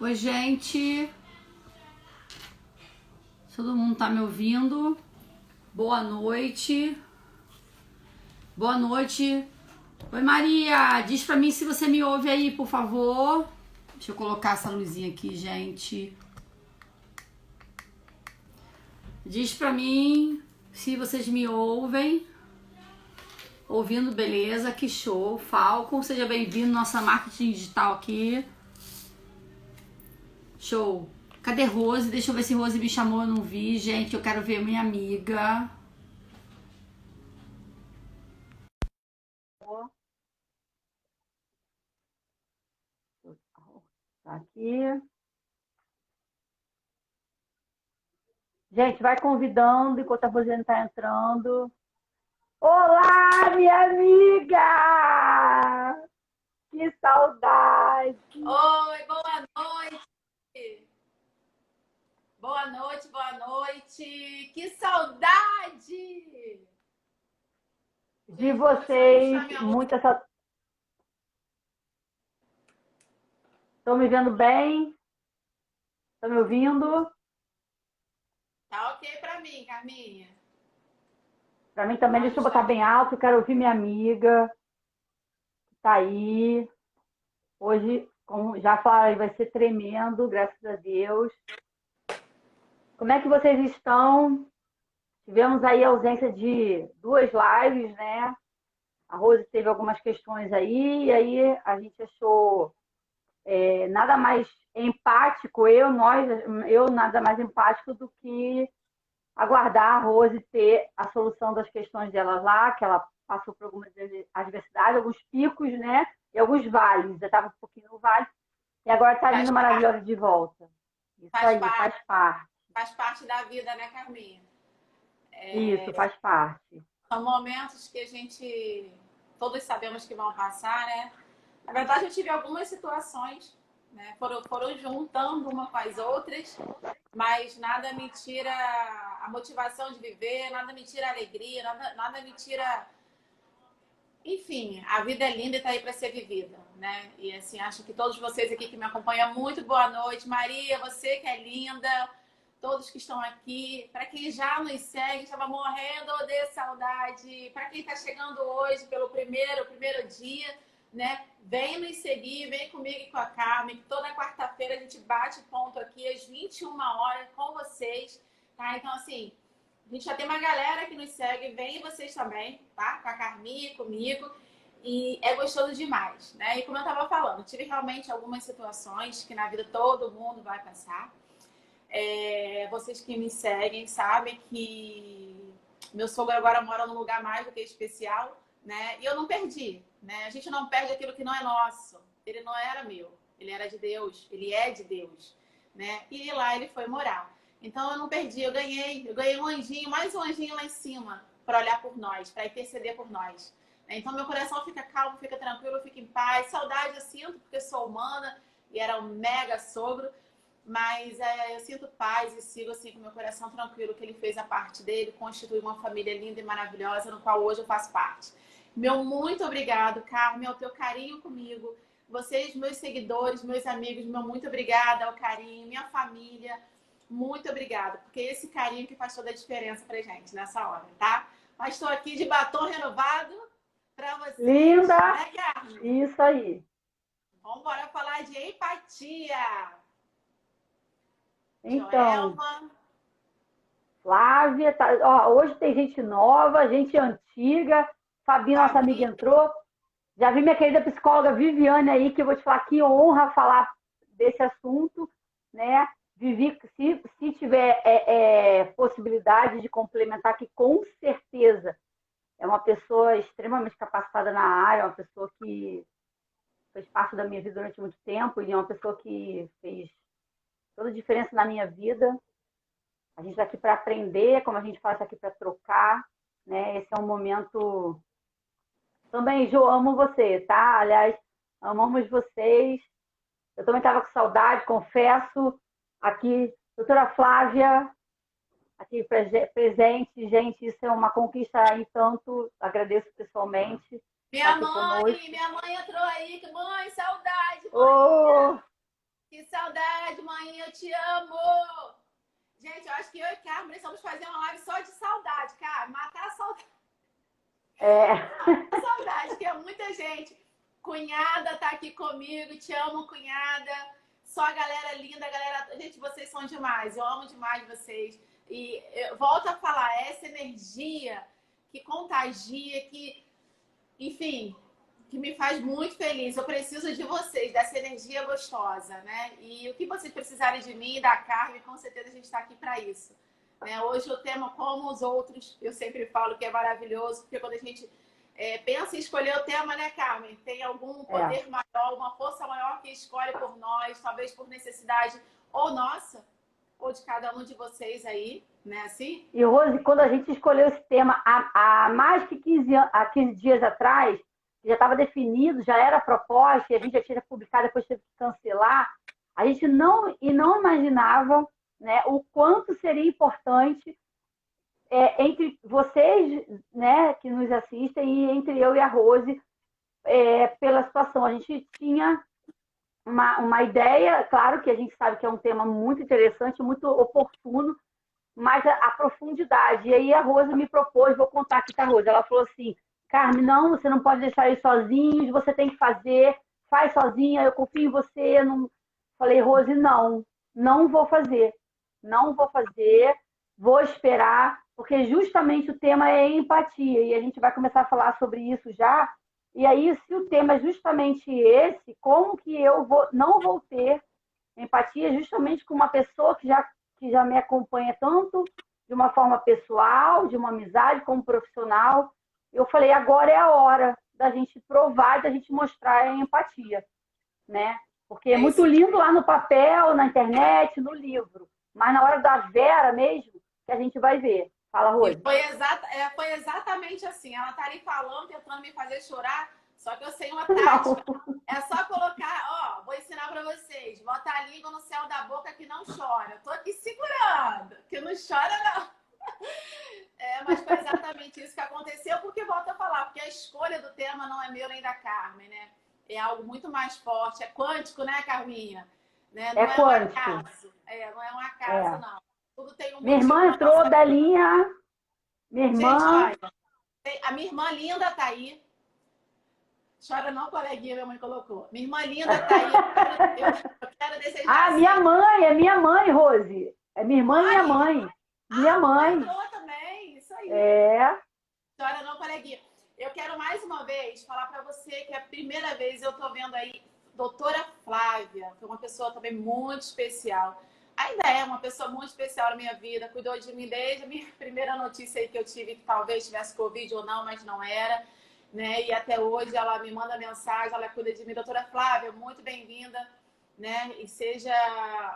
Oi, gente. Todo mundo tá me ouvindo? Boa noite. Boa noite. Oi, Maria. Diz pra mim se você me ouve aí, por favor. Deixa eu colocar essa luzinha aqui, gente. Diz pra mim se vocês me ouvem. Ouvindo, beleza. Que show. Falcon, seja bem-vindo. Nossa marketing digital aqui. Show. Cadê Rose? Deixa eu ver se Rose me chamou, eu não vi. Gente, eu quero ver minha amiga. Tá aqui. Gente, vai convidando enquanto a Rosane tá entrando. Olá, minha amiga! Que saudade! Oi, boa noite! Boa noite, boa noite! Que saudade! De Gente, deixa eu só puxar vocês, minha outra. muita saudade. Estão me vendo bem? Estão me ouvindo? Tá ok pra mim, Carminha. Para mim também, deixa eu Vamos botar lá. bem alto, eu quero ouvir minha amiga, que tá aí. Hoje, como já falei, vai ser tremendo, graças a Deus. Como é que vocês estão? Tivemos aí a ausência de 2 lives, né? A Rose teve algumas questões aí, e aí a gente achou nada mais empático, eu nada mais empático do que aguardar a Rose ter a solução das questões dela lá, que ela passou por algumas adversidades, alguns picos, né? E alguns vales. Já estava um pouquinho no vale, e agora está Faz vindo parte, maravilhosa de volta. Isso faz aí, faz parte, parte. faz parte da vida, né, Carminha? Isso, faz parte. São momentos que a gente todos sabemos que vão passar, né? Na verdade, eu tive algumas situações, né? Foram juntando uma com as outras, mas nada me tira a motivação de viver, nada me tira a alegria, nada me tira. Enfim, a vida é linda e tá aí para ser vivida, né? E assim, acho que todos vocês aqui que me acompanham, muito boa noite. Maria, você que é linda, todos que estão aqui. Para quem já nos segue, estava morrendo de saudade. Para quem está chegando hoje pelo primeiro dia, né? Vem nos seguir, vem comigo e com a Carmen, que toda quarta-feira a gente bate ponto aqui às 21 horas com vocês, tá? Então, assim, a gente já tem uma galera que nos segue, vem vocês também, tá? Com a Carminha, comigo. E é gostoso demais, né? E como eu tava falando, tive realmente algumas situações que na vida todo mundo vai passar. Vocês que me seguem sabem que meu sogro agora mora num lugar mais do que especial, né? E eu não perdi, né? A gente não perde aquilo que não é nosso. Ele não era meu, ele era de Deus, ele é de Deus, né? E lá ele foi morar. Então eu não perdi, eu ganhei um anjinho, mais um anjinho lá em cima para olhar por nós, para interceder por nós. Então meu coração fica calmo, fica tranquilo, fica em paz. Saudade eu sinto porque sou humana e era um mega sogro. Mas eu sinto paz e sigo assim com meu coração tranquilo que ele fez a parte dele, constituiu uma família linda e maravilhosa, no qual hoje eu faço parte. Meu muito obrigado, Carmen, ao teu carinho comigo. Vocês, meus seguidores, meus amigos, meu muito obrigada ao carinho, minha família, muito obrigada, porque esse carinho que faz toda a diferença pra gente nessa hora, tá? Mas estou aqui de batom renovado para vocês, Linda! né, Carmen? Isso aí. Vamos embora falar de empatia. Então, Joelma. Flávia, hoje tem gente nova, gente antiga. Fabi, nossa amiga, Fabi, entrou. Já vi minha querida psicóloga Viviane aí, que eu vou te falar que honra falar desse assunto, né? Vivi, se tiver possibilidade de complementar, que com certeza é uma pessoa extremamente capacitada na área, uma pessoa que fez parte da minha vida durante muito tempo e é uma pessoa que fez toda a diferença na minha vida. A gente está aqui para aprender, como a gente faz aqui para trocar, né? Esse é um momento. Também, Jo, amo você, tá? Aliás, amamos vocês. Eu também estava com saudade, confesso. Aqui, doutora Flávia, aqui presente, gente, isso é uma conquista e tanto. Agradeço pessoalmente estar aqui conosco. minha mãe entrou aí. Mãe, saudade, mãe. Oh! Que saudade, mãe, eu te amo! Gente, eu acho que eu e Carmen precisamos fazer uma live só de saudade, cara. Matar a saudade. É. Matar a saudade, que é muita gente. Cunhada tá aqui comigo, te amo, cunhada. Só a galera linda, a galera. Gente, vocês são demais, eu amo demais vocês. E eu volto a falar, essa energia que contagia, que, enfim, que me faz muito feliz. Eu preciso de vocês, dessa energia gostosa, né? E o que vocês precisarem de mim e da Carmen, com certeza a gente está aqui para isso. Né? Hoje o tema Como os Outros, eu sempre falo que é maravilhoso, porque quando a gente pensa em escolher o tema, né, Carmen? Tem algum poder maior, uma força maior que escolhe por nós, talvez por necessidade ou nossa, ou de cada um de vocês aí, né? Assim? E, Rose, quando a gente escolheu esse tema há mais que 15 dias atrás, já estava definido, já era proposta, e a gente já tinha publicado, depois teve que cancelar, a gente não imaginava, né, o quanto seria importante entre vocês, né, que nos assistem, e entre eu e a Rose, pela situação. A gente tinha uma ideia, claro que a gente sabe que é um tema muito interessante, muito oportuno, mas a profundidade. E aí a Rose me propôs, vou contar aqui com a Rose, ela falou assim, Carmen, não, você não pode deixar eles sozinhos, você tem que fazer, faz sozinha, eu confio em você. Não... Falei, Rose, não vou fazer, vou esperar, porque justamente o tema é empatia, e a gente vai começar a falar sobre isso já. E aí, se o tema é justamente esse, como que não vou ter empatia justamente com uma pessoa que já me acompanha tanto de uma forma pessoal, de uma amizade, como profissional? Eu falei, agora é a hora da gente provar, da gente mostrar a empatia, né? Porque é muito lindo lá no papel, na internet, no livro, mas na hora da Vera mesmo, que a gente vai ver. Fala, Rose. Foi exatamente assim. Ela tá ali falando, tentando me fazer chorar, só que eu sei uma tática. Não. É só colocar, ó, vou ensinar pra vocês. Bota a língua no céu da boca que não chora. Eu tô aqui segurando, que não chora não. Mas foi exatamente isso que aconteceu, porque volto a falar, porque a escolha do tema não é meu nem da Carmen, né? É algo muito mais forte, é quântico, né, Carminha? Né? Não é quântico. Um acaso. Não é um acaso, não. Tudo tem um Minha irmã entrou da linha. Minha irmã. Gente, olha, a minha irmã linda tá aí. Chora não, coleguinha, minha mãe colocou. Minha irmã linda tá aí. Eu quero desejar. Ah, minha mãe, Rose. É minha irmã e minha mãe. Minha mãe. Entrou também, isso aí. Chora não, coleguinha. Eu quero mais uma vez falar para você que é a primeira vez eu tô vendo aí doutora Flávia, foi uma pessoa também muito especial. Ainda é uma pessoa muito especial na minha vida, cuidou de mim desde a minha primeira notícia aí que eu tive, que talvez tivesse Covid ou não, mas não era, né? E até hoje ela me manda mensagem, ela cuida de mim. Doutora Flávia, muito bem-vinda, né? E seja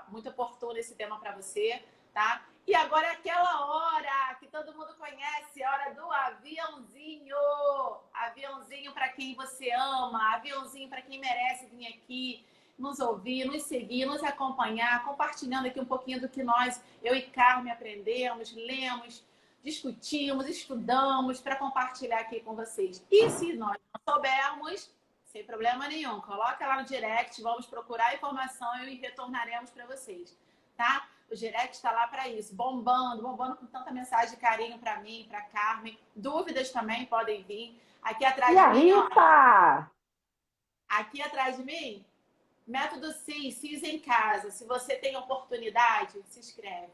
muito oportuno esse tema para você, tá? E agora é aquela hora que todo mundo conhece, a hora do aviãozinho. Aviãozinho para quem você ama, aviãozinho para quem merece vir aqui nos ouvir, nos seguir, nos acompanhar, compartilhando aqui um pouquinho do que nós, eu e Carmen, aprendemos, lemos, discutimos, estudamos para compartilhar aqui com vocês. E se nós não soubermos, sem problema nenhum, coloca lá no direct, vamos procurar a informação e retornaremos para vocês, tá? O direct está lá para isso, bombando com tanta mensagem de carinho para mim, para Carmen. Dúvidas também podem vir. Aqui atrás de mim, ó. Aqui atrás de mim, Método CIS em casa. Se você tem oportunidade, se inscreve.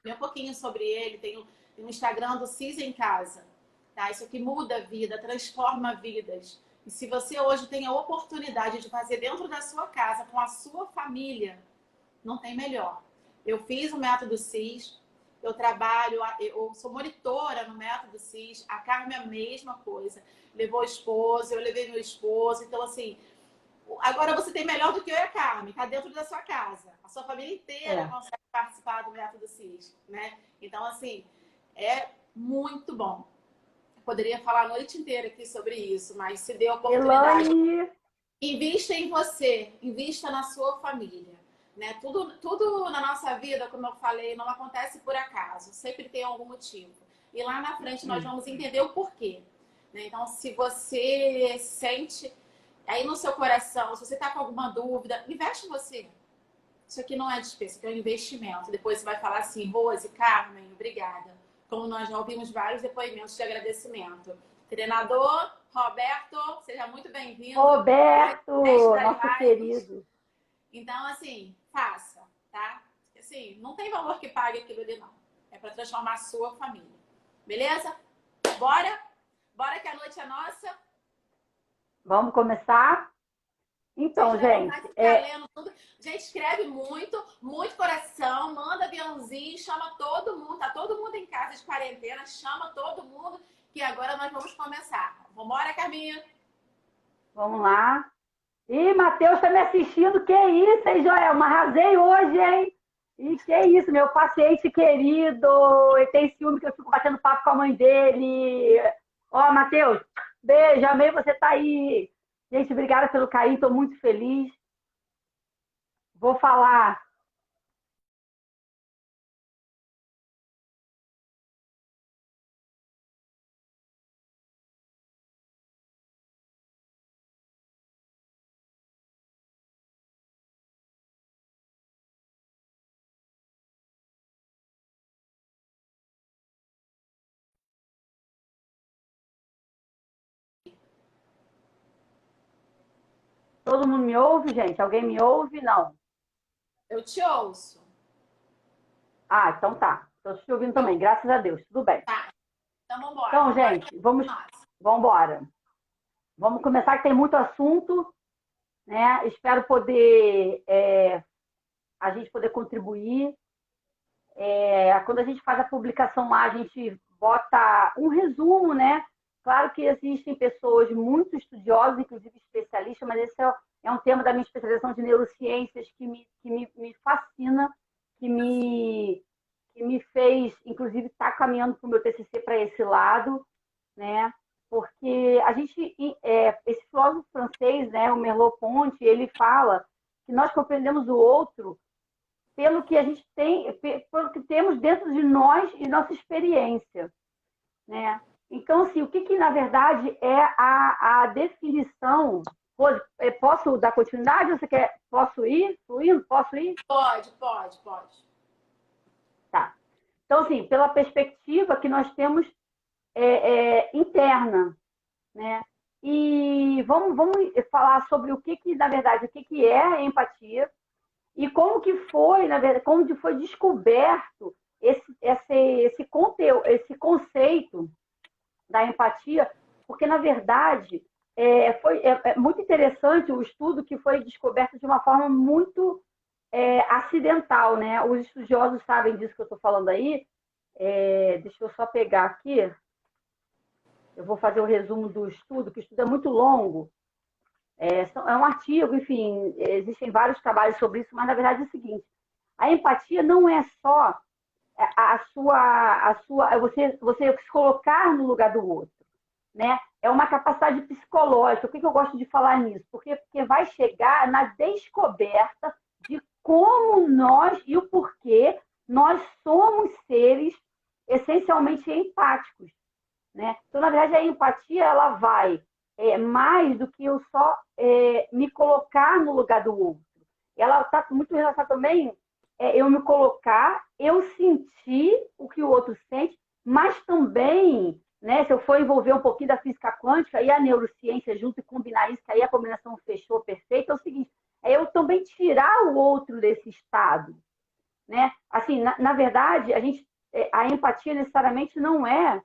Vê um pouquinho sobre ele. Tem o Instagram do CIS em casa. Tá? Isso aqui muda a vida, transforma vidas. E se você hoje tem a oportunidade de fazer dentro da sua casa, com a sua família, não tem melhor. Eu fiz o Método CIS, eu trabalho, eu sou monitora no Método CIS, a Carmen a mesma coisa. Levou o esposo, eu levei meu esposo. Então, assim, agora você tem melhor do que eu e a Carmen, está dentro da sua casa. A sua família inteira consegue participar do Método CIS, né? Então, assim, é muito bom. Eu poderia falar a noite inteira aqui sobre isso, mas se dê a oportunidade, invista em você, invista na sua família. Né? Tudo na nossa vida, como eu falei, não acontece por acaso. Sempre tem algum motivo. E lá na frente nós vamos entender o porquê. Né? Então, se você sente aí no seu coração, se você está com alguma dúvida, investe em você. Isso aqui não é despesa, isso aqui é um investimento. Depois você vai falar assim, Rose, Carmen, obrigada. Como nós já ouvimos vários depoimentos de agradecimento. Treinador Roberto, seja muito bem-vindo. Roberto, nosso lives. querido. Então, assim, faça, tá? Assim, não tem valor que pague aquilo ali, não. É para transformar a sua família. Beleza? Bora? Bora que a noite é nossa. Vamos começar? Então, gente... lendo tudo. Gente, escreve muito, muito coração, manda aviãozinho, chama todo mundo. Tá todo mundo em casa de quarentena, chama todo mundo, que agora nós vamos começar. Vambora, Carminha? Vamos lá. Ih, Matheus tá me assistindo. Que isso, hein, Joelma? Arrasei hoje, hein? E que isso, meu paciente querido. Ele tem ciúme que eu fico batendo papo com a mãe dele. Ó, Matheus, beijo, amei você tá aí. Gente, obrigada pelo carinho, tô muito feliz. Vou falar. Todo mundo me ouve, gente? Alguém me ouve? Não. Eu te ouço. Ah, então tá. Estou te ouvindo também, graças a Deus. Tudo bem. Tá. Então, vambora. Então, gente, vamos embora. Vamos começar, que tem muito assunto, né? Espero poder a gente poder contribuir. Quando a gente faz a publicação lá, a gente bota um resumo, né? Claro que existem pessoas muito estudiosas, inclusive especialistas, mas esse é um tema da minha especialização de neurociências que me fascina, que me fez, inclusive, estar caminhando para o meu TCC para esse lado, né? Porque a gente, esse filósofo francês, né, o Merleau-Ponty, ele fala que nós compreendemos o outro pelo que a gente tem, pelo que temos dentro de nós e nossa experiência, né? Então, assim, o que na verdade é a definição? Posso dar continuidade? Você quer? Posso ir? Fluindo? Posso ir? Pode. Tá. Então, assim, pela perspectiva que nós temos interna, né? E vamos falar sobre o que na verdade, o que é a empatia e como que foi, na verdade, como que foi descoberto esse conceito da empatia, porque, na verdade, foi muito interessante o estudo que foi descoberto de uma forma muito acidental, né? Os estudiosos sabem disso que eu estou falando aí. Deixa eu só pegar aqui. Eu vou fazer o resumo do estudo, que o estudo é muito longo. É um artigo, enfim, existem vários trabalhos sobre isso, mas, na verdade, é o seguinte. A empatia não é só você se colocar no lugar do outro, né? É uma capacidade psicológica. Por que eu gosto de falar nisso? Porque vai chegar na descoberta de como nós e o porquê nós somos seres essencialmente empáticos, né? Então, na verdade, a empatia ela vai mais do que eu só me colocar no lugar do outro. Ela está muito relacionada também eu me colocar, eu sentir o que o outro sente, mas também, né, se eu for envolver um pouquinho da física quântica e a neurociência junto e combinar isso, que aí a combinação fechou perfeito, é o seguinte, eu também tirar o outro desse estado, né? Assim, na verdade, a empatia necessariamente não é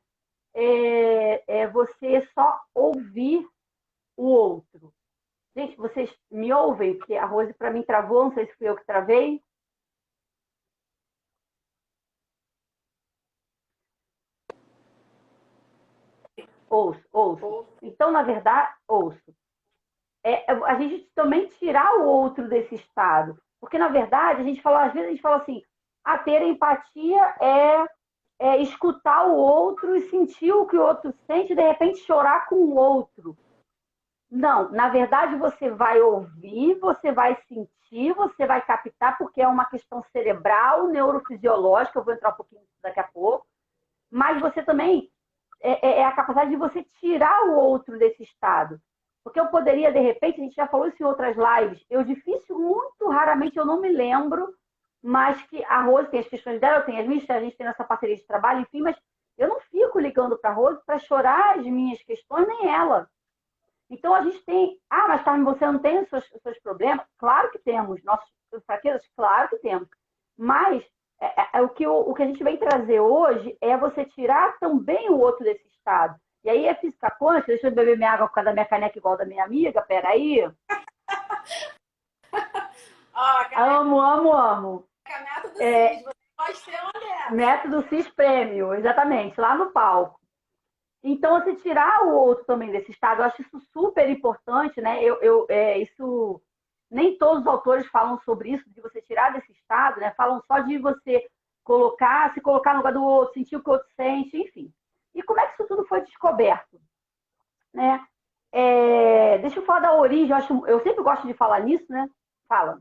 você só ouvir o outro. Gente, vocês me ouvem? Porque a Rose, para mim, travou, não sei se fui eu que travei. Ouço. Então, na verdade, ouço. A gente também tirar o outro desse estado. Porque, na verdade, às vezes a gente fala assim, ter empatia é escutar o outro e sentir o que o outro sente e, de repente, chorar com o outro. Não, na verdade, você vai ouvir, você vai sentir, você vai captar, porque é uma questão cerebral, neurofisiológica, eu vou entrar um pouquinho nisso daqui a pouco, mas você também é a capacidade de você tirar o outro desse estado. Porque eu poderia, de repente, a gente já falou isso em outras lives, eu difícil, muito raramente, eu não me lembro, mas que a Rose tem as questões dela, eu tenho as minhas, a gente tem essa parceria de trabalho, enfim, mas eu não fico ligando para a Rose para chorar as minhas questões, nem ela. Então a gente tem, mas Carmen, você não tem os seus problemas? Claro que temos, nossas fraquezas, claro que temos. Mas o que a gente vem trazer hoje é você tirar também o outro desse estado. E aí é física quântica, deixa eu beber minha água por causa da minha caneca igual da minha amiga, peraí. Amo, amo, amo. Método CIS, você pode ter uma dessa. Método CIS Prêmio, exatamente, lá no palco. Então, se tirar o outro também desse estado, eu acho isso super importante, né? Isso nem todos os autores falam sobre isso, de você tirar desse estado, né? Falam só de você se colocar no lugar do outro, sentir o que o outro sente, enfim. E como é que isso tudo foi descoberto? Né? Deixa eu falar da origem, eu sempre gosto de falar nisso, né? Fala.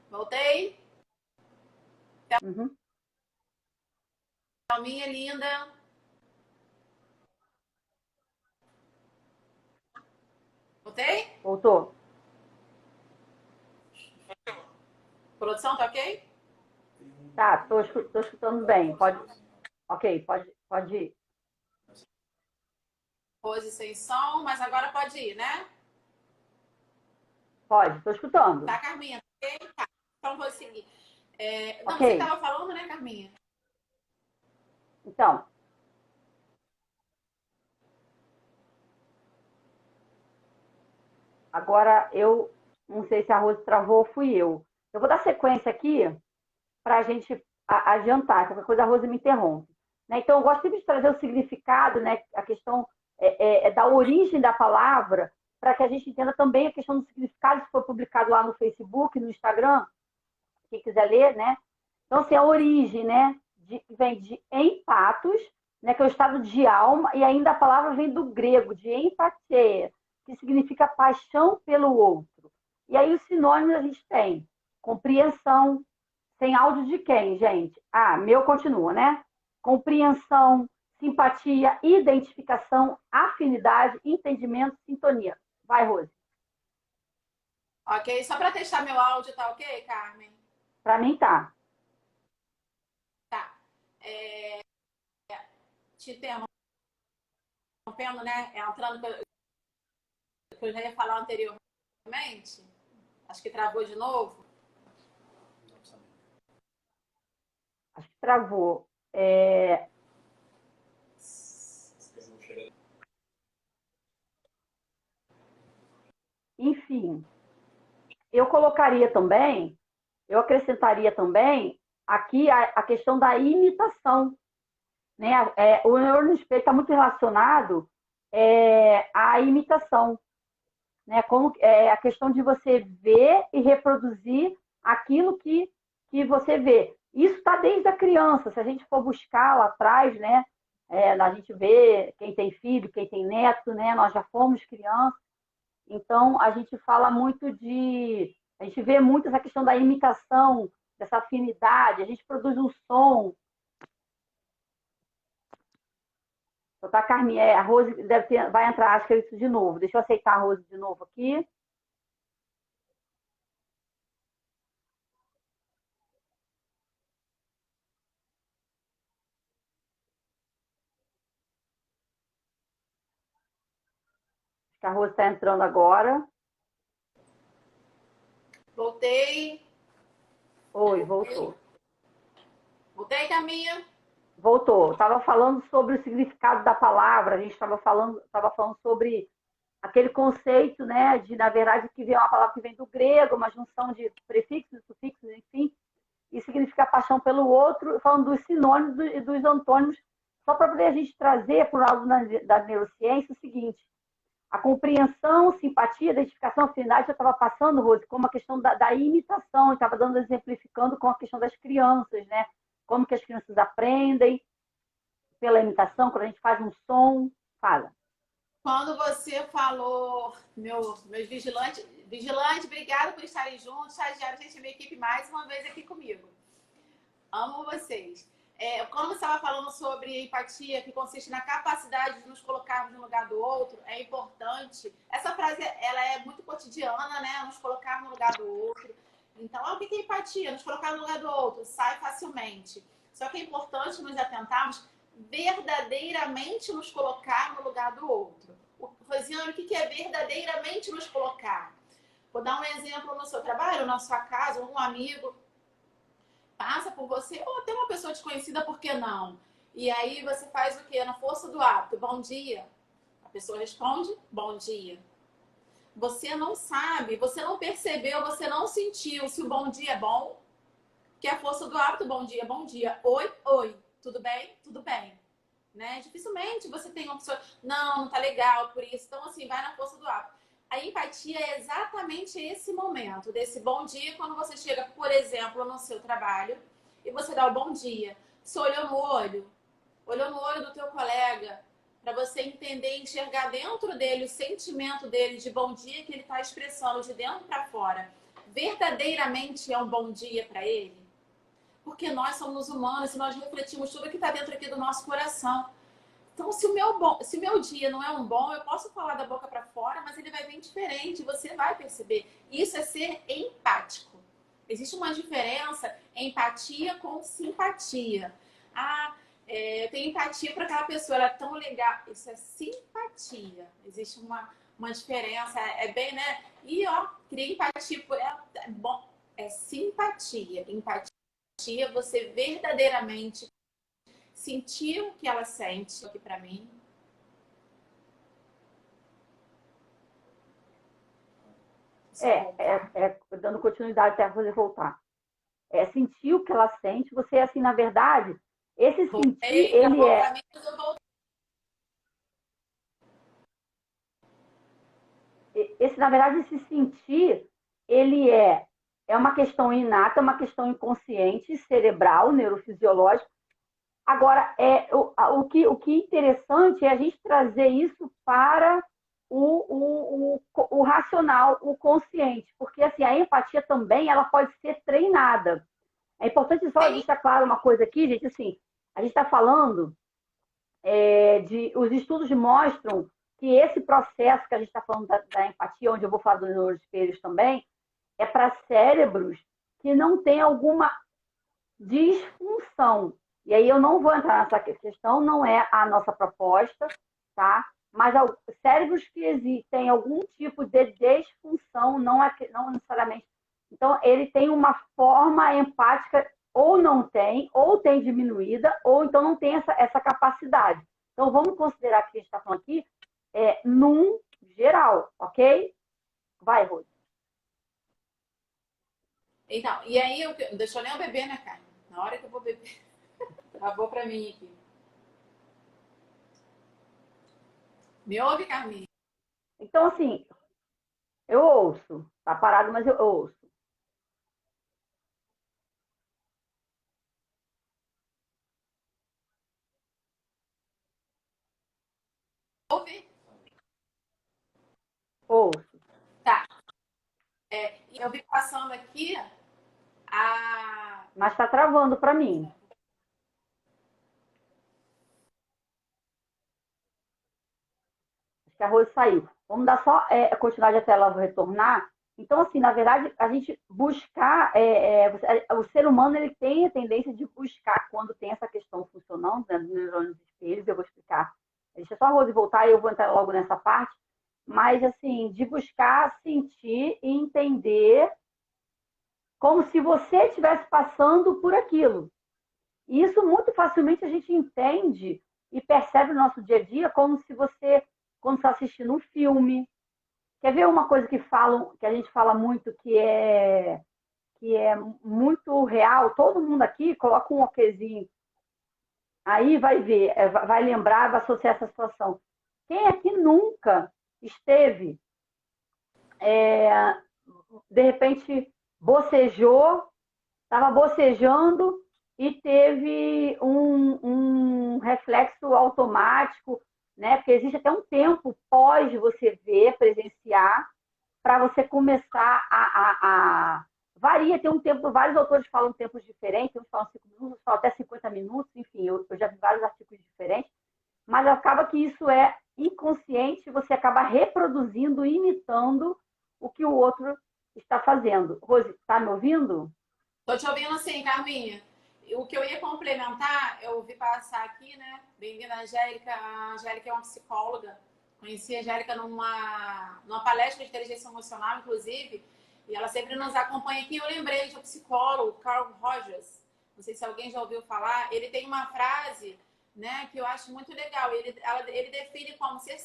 Voltei. Uhum. Minha linda. Voltei? Voltou. Produção, tá ok? Tá, tô escutando bem. Pode ir. Pose sem som, mas agora pode ir, né? Pode, tô escutando. Tá, Carminha? Ok? Tá. Então vou seguir. Não, Okay. você estava falando, né, Carminha? Então, agora eu não sei se a Rose travou ou fui eu. Eu vou dar sequência aqui para a gente adiantar, qualquer coisa a Rose me interrompe. Né? Então, eu gosto sempre de trazer o significado, né? A questão da origem da palavra, para que a gente entenda também a questão do significado, que foi publicado lá no Facebook, no Instagram, quem quiser ler, né? Então, assim, a origem, né? Vem de empatos, né? Que é o estado de alma, e ainda a palavra vem do grego, de empatia, que significa paixão pelo outro. E aí os sinônimos a gente tem compreensão, tem áudio de quem, gente? Meu continua, né? Compreensão, simpatia, identificação, afinidade, entendimento, sintonia. Vai, Rose. Ok, só para testar meu áudio, tá ok, Carmen? Para mim tá. Tá. Te interrompendo, né? Entrando que eu já ia falar anteriormente. Acho que travou de novo. Acho que travou. Enfim, eu acrescentaria também aqui a questão da imitação. Né? O neurônio espelho está muito relacionado à imitação. Né? Como a questão de você ver e reproduzir aquilo que você vê. Isso está desde a criança. Se a gente for buscar lá atrás, né? A gente vê quem tem filho, quem tem neto, né? Nós já fomos crianças. Então, a gente fala muito a gente vê muito essa questão da imitação, dessa afinidade. A gente produz um som. Tá, Carminha, a Rose vai entrar, acho que é isso de novo. Deixa eu aceitar a Rose de novo aqui. Acho que a Rose está entrando agora. Voltei. Oi, voltou. Voltei, Carminha? Voltou. Estava falando sobre o significado da palavra, a gente estava falando sobre aquele conceito, né, de, na verdade, que vem uma palavra que vem do grego, uma junção de prefixos, sufixos, enfim, e significa paixão pelo outro, falando dos sinônimos e dos antônimos, só para poder a gente trazer para o lado da neurociência o seguinte: a compreensão, simpatia, identificação, afinidade, eu estava passando, Rose, como a questão da imitação, estava exemplificando com a questão das crianças, né? Como que as crianças aprendem pela imitação, quando a gente faz um som, fala. Quando você falou, meus vigilantes, obrigada por estarem juntos, estagiários, gente, minha equipe mais uma vez aqui comigo. Amo vocês. Como você estava falando sobre empatia, que consiste na capacidade de nos colocarmos no lugar do outro, é importante. Essa frase ela é muito cotidiana, né? Nos colocar no lugar do outro. Então, o que é empatia? Nos colocar no lugar do outro, sai facilmente. Só que é importante nos atentarmos verdadeiramente nos colocar no lugar do outro. Rosiane, o que é verdadeiramente nos colocar? Vou dar um exemplo no seu trabalho, na sua casa, um amigo passa por você, ou até uma pessoa desconhecida, por que não? E aí você faz o quê? Na força do hábito. Bom dia. A pessoa responde, bom dia. Você não sabe, você não percebeu, você não sentiu se o bom dia é bom, que é a força do hábito, bom dia, bom dia. Oi, oi. Tudo bem? Tudo bem. Né? Dificilmente você tem uma pessoa, não tá legal por isso. Então, assim, vai na força do hábito. A empatia é exatamente esse momento, desse bom dia, quando você chega, por exemplo, no seu trabalho e você dá o bom dia. Você olhou no olho do teu colega, para você entender, enxergar dentro dele o sentimento dele de bom dia que ele está expressando de dentro para fora. Verdadeiramente é um bom dia para ele? Porque nós somos humanos e nós refletimos tudo que está dentro aqui do nosso coração. Então, se o meu dia não é um bom, eu posso falar da boca para fora, mas ele vai vir diferente, você vai perceber. Isso é ser empático. Existe uma diferença empatia com simpatia. Eu tenho empatia para aquela pessoa, ela é tão legal. Isso é simpatia. Existe uma diferença, é bem, né? E, criei empatia por ela. Bom, é simpatia. Empatia, você verdadeiramente sentir o que ela sente aqui para mim. Dando continuidade até fazer voltar. Sentir o que ela sente, você, assim, na verdade, esse sentir, ele é... Esse, na verdade, esse sentir, ele é uma questão inata, uma questão inconsciente, cerebral, neurofisiológica. Agora, o que é interessante é a gente trazer isso para o racional, o consciente, porque assim, a empatia também ela pode ser treinada. É importante só deixar claro uma coisa aqui, gente, assim, a gente está falando os estudos mostram que esse processo que a gente está falando da empatia, onde eu vou falar dos neuroespelhos também, é para cérebros que não têm alguma disfunção. E aí eu não vou entrar nessa questão, não é a nossa proposta, tá? Mas cérebros que existem algum tipo de disfunção, não necessariamente. Então, ele tem uma forma empática, ou não tem, ou tem diminuída, ou então não tem essa capacidade. Então, vamos considerar que a gente está falando aqui num geral, ok? Vai, Rose. Então, e aí, deixa eu nem beber, né, cara? Na hora que eu vou beber, travou pra mim aqui. Me ouve, Carminha? Então, assim, eu ouço. Tá parado, mas eu ouço. Ouve? Ouço. Tá. E eu vi passando aqui Mas tá travando para mim. Acho que a Rose saiu. Vamos dar só continuidade até ela retornar. Então, assim, na verdade, a gente buscar... o ser humano ele tem a tendência de buscar, quando tem essa questão funcionando, né, dos neurônios espelhos, eu vou explicar. Deixa só a Rose voltar e eu vou entrar logo nessa parte. Mas, assim, de buscar sentir e entender como se você estivesse passando por aquilo. E isso muito facilmente a gente entende e percebe no nosso dia a dia como se você, quando está assistindo um filme. Quer ver uma coisa que a gente fala muito, que é muito real? Todo mundo aqui coloca um okzinho. Aí vai ver, vai lembrar, vai associar essa situação. Quem aqui nunca esteve, de repente, bocejou, estava bocejando e teve um reflexo automático, né? Porque existe até um tempo pós você ver, presenciar, para você começar a varia, tem um tempo, vários autores falam tempos diferentes, uns falam 5 minutos, outros falam até 50 minutos, enfim, eu já vi vários artigos diferentes, mas acaba que isso é inconsciente, você acaba reproduzindo, imitando o que o outro está fazendo. Rose, está me ouvindo? Tô te ouvindo sim, Carminha. O que eu ia complementar, eu vi passar aqui, né? Bem-vinda, Angélica. A Angélica é uma psicóloga. Conheci a Angélica numa palestra de inteligência emocional, inclusive, e ela sempre nos acompanha aqui. Eu lembrei de um psicólogo, Carl Rogers. Não sei se alguém já ouviu falar. Ele tem uma frase, né, que eu acho muito legal. Ele define como ser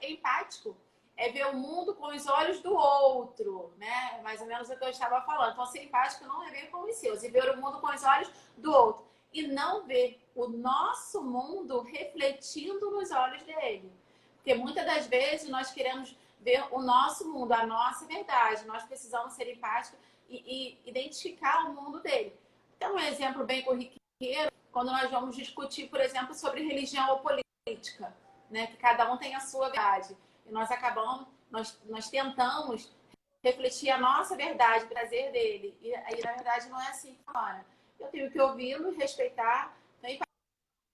empático é ver o mundo com os olhos do outro, né? Mais ou menos o que eu estava falando. Então, ser empático não é ver com os seus, e ver o mundo com os olhos do outro. E não ver o nosso mundo refletindo nos olhos dele. Porque muitas das vezes nós queremos ver o nosso mundo, a nossa verdade. Nós precisamos ser empáticos e identificar o mundo dele. Então, um exemplo bem corriqueiro, quando nós vamos discutir, por exemplo, sobre religião ou política, né? Que cada um tem a sua verdade. E nós acabamos, nós tentamos refletir a nossa verdade, o prazer dele. E aí, na verdade, não é assim que funciona. Eu tenho que ouvi-lo e respeitar. Então,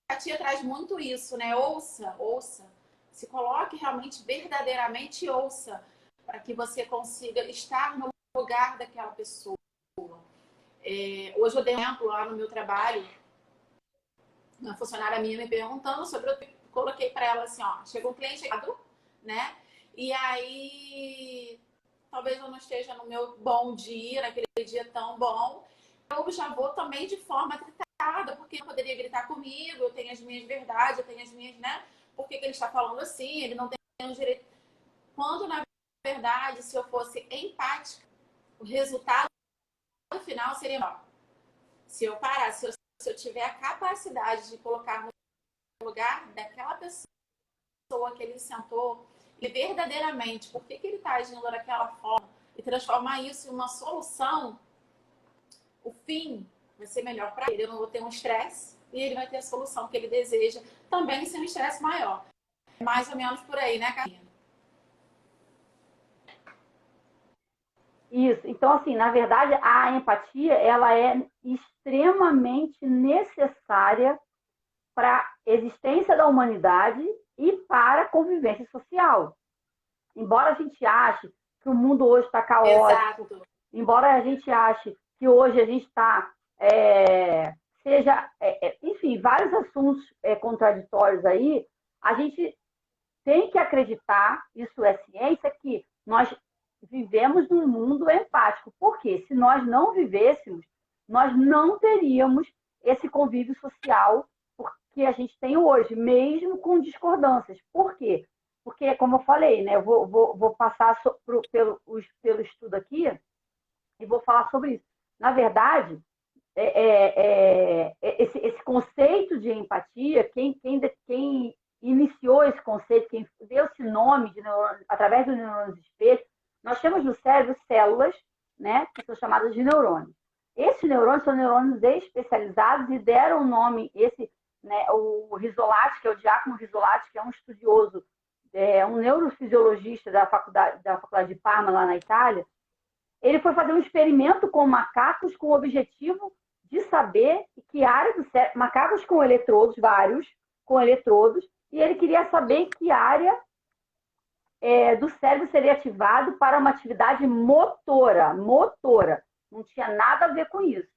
a empatia traz muito isso, né? Ouça, ouça. Se coloque realmente, verdadeiramente ouça, para que você consiga estar no lugar daquela pessoa. Hoje eu dei um exemplo lá no meu trabalho, uma funcionária minha me perguntando sobre, eu coloquei para ela assim, ó, chegou um cliente, né? E aí, talvez eu não esteja no meu bom dia, naquele dia tão bom, eu já vou também de forma gritada, porque ele poderia gritar comigo, eu tenho as minhas verdades, eu tenho as minhas, né? Por que ele está falando assim? Ele não tem o direito. Quando, na verdade, se eu fosse empática, o resultado final seria maior. Se eu parar, se eu tiver a capacidade de colocar no lugar daquela pessoa que ele sentou, e verdadeiramente por que ele está agindo daquela forma, e transformar isso em uma solução, o fim vai ser melhor para ele. Eu não vou ter um estresse e ele vai ter a solução que ele deseja, também sem um estresse maior. Mais ou menos por aí, né, Carina? Isso. Então, assim, na verdade, a empatia, ela é extremamente necessária para a existência da humanidade e para a convivência social. Embora a gente ache que o mundo hoje está caótico, Exato. embora a gente ache que hoje a gente está, enfim, vários assuntos contraditórios aí, a gente tem que acreditar, isso é ciência, que nós vivemos num mundo empático. Porque se nós não vivêssemos, nós não teríamos esse convívio social que a gente tem hoje, mesmo com discordâncias. Por quê? Porque, como eu falei, né, eu vou passar pelo estudo aqui e vou falar sobre isso. Na verdade, esse conceito de empatia, quem iniciou esse conceito, quem deu esse nome de neurônio, através dos neurônios espelho, nós temos no cérebro células, né, que são chamadas de neurônios. Esses neurônios são neurônios especializados e deram o nome, né, o Rizzolatti, que é o Giacomo Rizzolatti, que é um estudioso, um neurofisiologista da faculdade de Parma, lá na Itália. Ele foi fazer um experimento com macacos com o objetivo de saber que área do cérebro, macacos com eletrodos, vários, com eletrodos, e ele queria saber que área do cérebro seria ativado para uma atividade motora. Não tinha nada a ver com isso.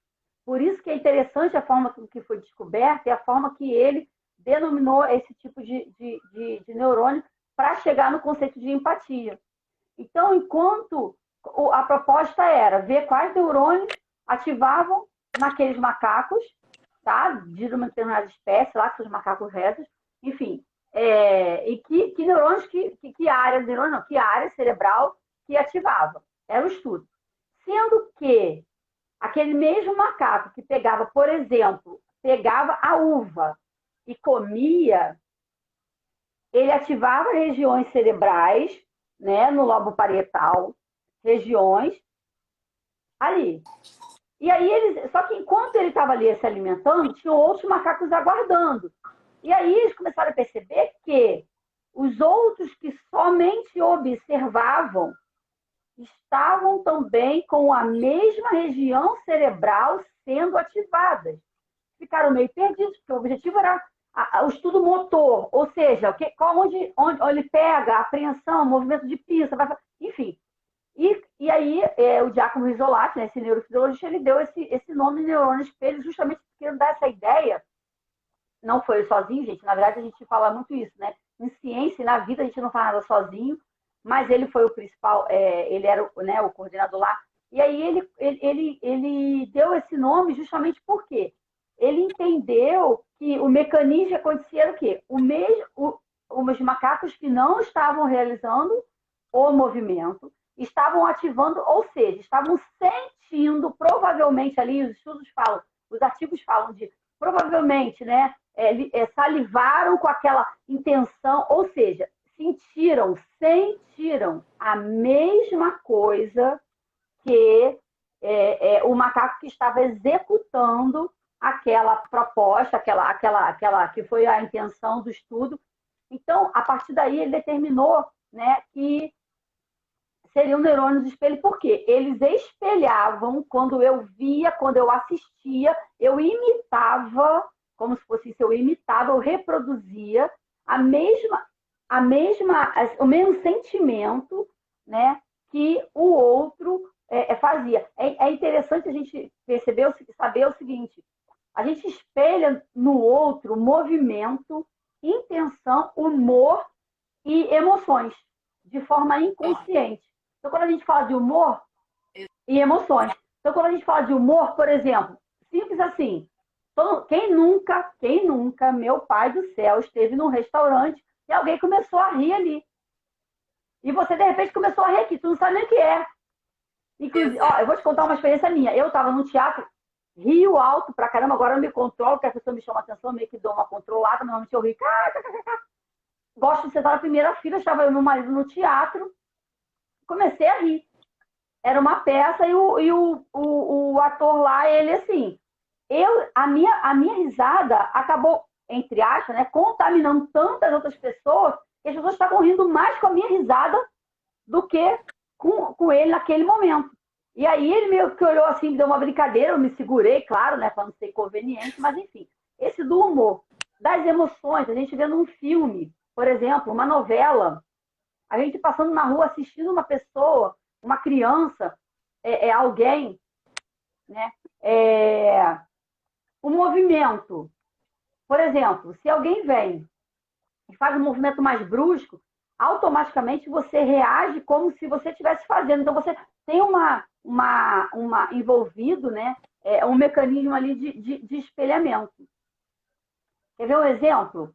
Por isso que é interessante a forma que foi descoberta e a forma que ele denominou esse tipo de neurônio para chegar no conceito de empatia. Então, enquanto a proposta era ver quais neurônios ativavam naqueles macacos, tá? De uma determinada espécie, lá que são os macacos retos, enfim, e que neurônios, que área cerebral que ativava. Era o estudo. Sendo que aquele mesmo macaco que pegava, por exemplo, pegava a uva e comia, ele ativava regiões cerebrais, né, no lobo parietal, regiões ali. E aí, só que enquanto ele estava ali se alimentando, tinham outros macacos aguardando. E aí eles começaram a perceber que os outros que somente observavam estavam também com a mesma região cerebral sendo ativadas. Ficaram meio perdidos, porque o objetivo era o estudo motor, ou seja, onde ele pega a apreensão, movimento de pista, enfim. E aí, o Giacomo Rizzolatti, né, esse neurofisiologista, ele deu esse nome de neurônio espelho justamente porque ele dá essa ideia. Não foi ele sozinho, gente, na verdade a gente fala muito isso, né? Em ciência e na vida a gente não faz nada sozinho, mas ele foi o principal, ele era né, o coordenador lá. E aí ele deu esse nome justamente porque ele entendeu que o mecanismo acontecia era o quê? Os macacos que não estavam realizando o movimento estavam ativando, ou seja, estavam sentindo, provavelmente ali, os estudos falam, os artigos falam de provavelmente, né, salivaram com aquela intenção, ou seja, sentiram a mesma coisa que o macaco que estava executando aquela proposta, aquela que foi a intenção do estudo. Então, a partir daí, ele determinou, né, que seriam neurônios espelho, porque eles espelhavam quando eu via, quando eu assistia, eu imitava, como se fosse isso, eu imitava, eu reproduzia o mesmo sentimento, né, que o outro fazia. É interessante a gente perceber, saber o seguinte: a gente espelha no outro movimento, intenção, humor e emoções, de forma inconsciente. Então, quando a gente fala de humor e emoções. Então, quando a gente fala de humor, por exemplo, simples assim. Quem nunca, meu pai do céu, esteve num restaurante e alguém começou a rir ali. E você, de repente, começou a rir aqui. Tu não sabe nem o que é. Inclusive, ó, eu vou te contar uma experiência minha. Eu estava no teatro, rio alto pra caramba, agora eu me controlo, porque a pessoa me chama a atenção, meio que dou uma controlada, normalmente eu rio. Gosto de sentar na primeira fila, estava eu e meu marido no teatro, comecei a rir. Era uma peça e o ator lá, ele assim, a minha risada acabou, entre aspas, né, contaminando tantas outras pessoas que as pessoas estavam rindo mais com a minha risada do que com ele naquele momento. E aí ele meio que olhou assim, deu uma brincadeira, eu me segurei, claro, né, para não ser inconveniente, mas enfim, esse do humor, das emoções, a gente vendo um filme, por exemplo, uma novela, a gente passando na rua assistindo uma pessoa, uma criança, alguém, né? O movimento. Por exemplo, se alguém vem e faz um movimento mais brusco, automaticamente você reage como se você estivesse fazendo. Então você tem uma envolvido, né? Um mecanismo ali de espelhamento. Quer ver um exemplo?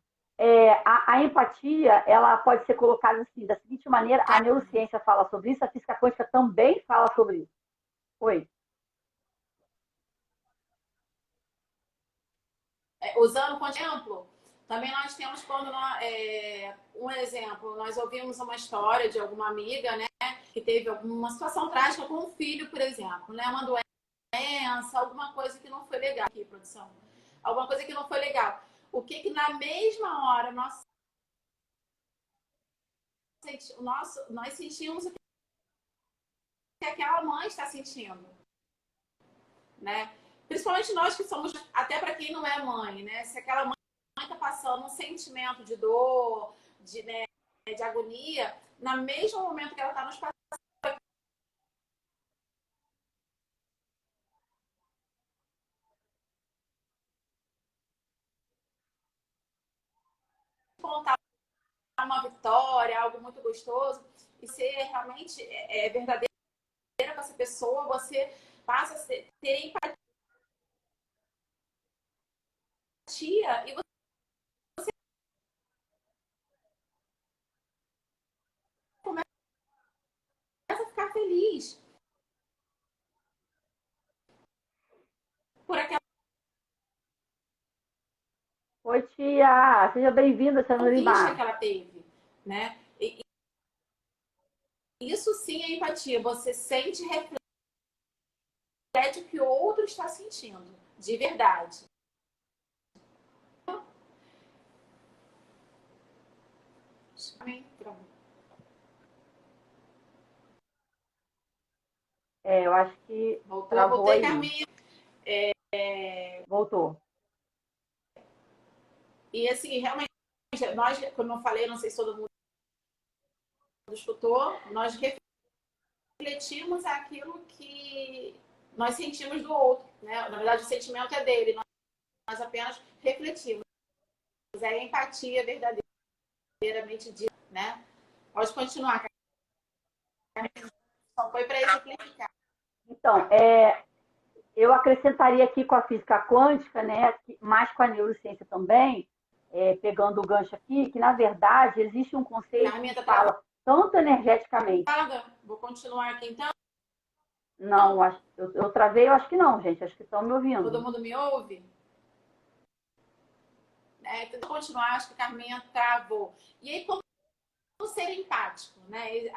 A empatia, ela pode ser colocada assim, da seguinte maneira: a neurociência fala sobre isso, a física quântica também fala sobre isso. Oi. Usando como exemplo, também nós temos um exemplo, nós ouvimos uma história de alguma amiga, né, que teve alguma situação trágica com um filho, por exemplo, né, uma doença, alguma coisa que não foi legal aqui, produção. Alguma coisa que não foi legal. O que na mesma hora nós sentimos o que aquela mãe está sentindo, né? Principalmente nós que somos, até para quem não é mãe, né? Se aquela mãe está passando um sentimento de dor, né, de agonia, no mesmo momento que ela está nos passando, contar uma vitória, algo muito gostoso, e ser realmente verdadeira com essa pessoa, você passa a ter empatia e você começa a ficar feliz por aquela Oi, tia. Seja bem-vinda, Tia conquista que Nurimar. ela teve, né? E isso sim é empatia. Você sente e reflete o que o outro está sentindo, de verdade. Pronto. Eu acho que Voltou, travou voltei, aí. Carminha. Voltou. E assim, realmente, nós, como eu falei, não sei se todo mundo escutou, nós refletimos aquilo que nós sentimos do outro, né? Na verdade, o sentimento é dele, nós apenas refletimos. É a empatia verdadeiramente dita, né? Pode continuar, Carminha. Só foi para exemplificar. Então, eu acrescentaria aqui com a física quântica, né, mais com a neurociência também, pegando o gancho aqui, que na verdade existe um conceito Carminha, que tá fala tanto energeticamente. travada? Vou continuar aqui então. Não, eu travei, eu acho que não, gente, acho que estão me Todo ouvindo. mundo me ouve? Então, vou continuar, acho que a Carminha travou. E aí, como ser empático, né?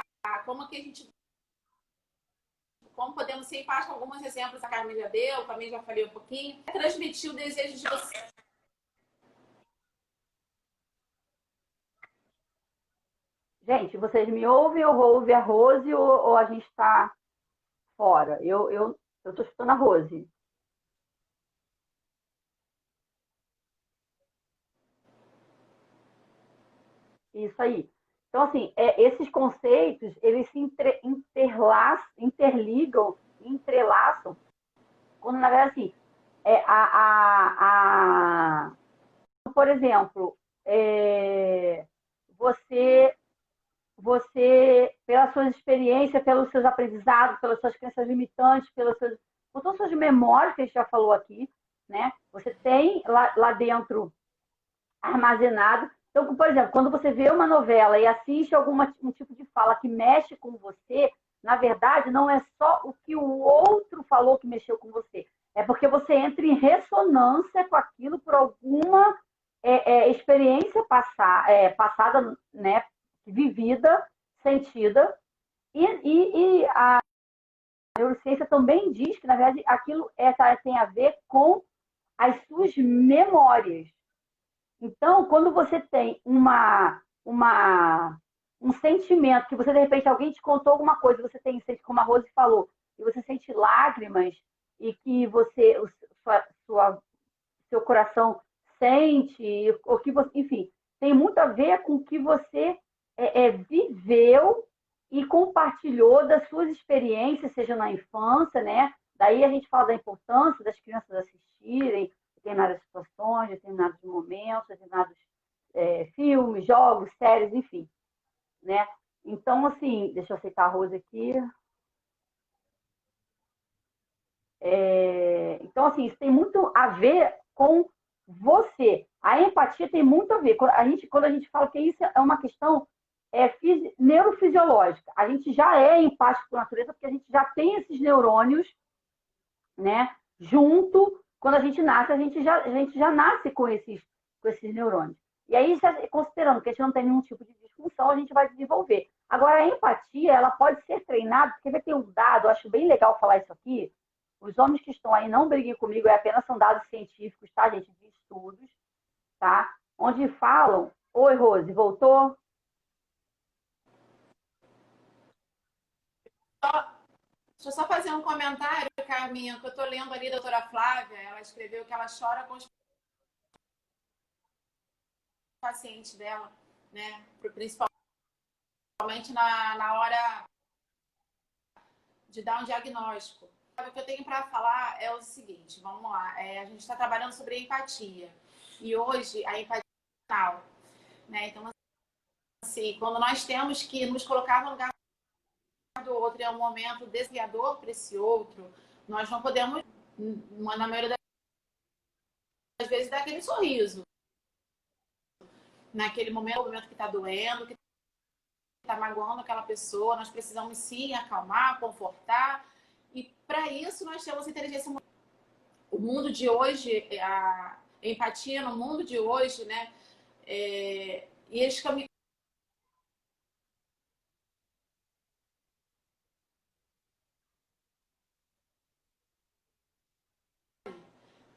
Como que a gente como podemos ser empáticos? Alguns exemplos a Carmen já deu, também já falei um pouquinho. Transmitir o desejo de você. Gente, vocês me ouvem ou ouve a Rose ou a gente está fora? Eu estou escutando a Rose. Isso aí. Então, assim, esses conceitos, eles se interligam, entrelaçam, quando, na verdade, assim, por exemplo, você, pelas suas experiências, pelos seus aprendizados, pelas suas crenças limitantes, por todas as suas memórias que a gente já falou aqui, né? Você tem lá dentro armazenado. Então, por exemplo, quando você vê uma novela e assiste um tipo de fala que mexe com você, na verdade, não é só o que o outro falou que mexeu com você. É porque você entra em ressonância com aquilo por alguma experiência passada, né, vivida, sentida. E a neurociência também diz que, na verdade, aquilo tem a ver com as suas memórias. Então, quando você tem um sentimento, que você, de repente, alguém te contou alguma coisa, você tem, como a Rose falou, e você sente lágrimas, e que seu coração sente, ou que você, enfim, tem muito a ver com o que você viveu e compartilhou das suas experiências, seja na infância, né? Daí a gente fala da importância das crianças assistirem determinadas situações, determinados momentos, determinados filmes, jogos, séries, enfim, né? Então, assim, deixa eu aceitar a Rose aqui. Então, assim, isso tem muito a ver com você. A empatia tem muito a ver. Quando a gente fala que isso é uma questão neurofisiológica, a gente já é empático por natureza, porque a gente já tem esses neurônios, né? Junto, quando a gente nasce, a gente já nasce com esses neurônios. E aí, considerando que a gente não tem nenhum tipo de disfunção, a gente vai desenvolver. Agora, a empatia, ela pode ser treinada, porque vai ter um dado, eu acho bem legal falar isso aqui. Os homens que estão aí, não briguem comigo, apenas são dados científicos, tá, gente? De estudos, tá? Onde falam. Oi, Rose, voltou? Deixa eu só fazer um comentário, Carminha, que eu estou lendo ali, a doutora Flávia, ela escreveu que ela chora com os pacientes dela, né? Principalmente na hora de dar um diagnóstico. O que eu tenho para falar é o seguinte, vamos lá, a gente está trabalhando sobre empatia. E hoje a empatia é final, né? Então, assim, quando nós temos que nos colocar no lugar do outro e é um momento desafiador para esse outro, nós não podemos, na maioria das vezes, dar aquele sorriso. Naquele momento, o momento que está doendo, que está magoando aquela pessoa, nós precisamos sim acalmar, confortar. E para isso nós temos inteligência emocional. O mundo de hoje, a empatia no mundo de hoje, né? E eles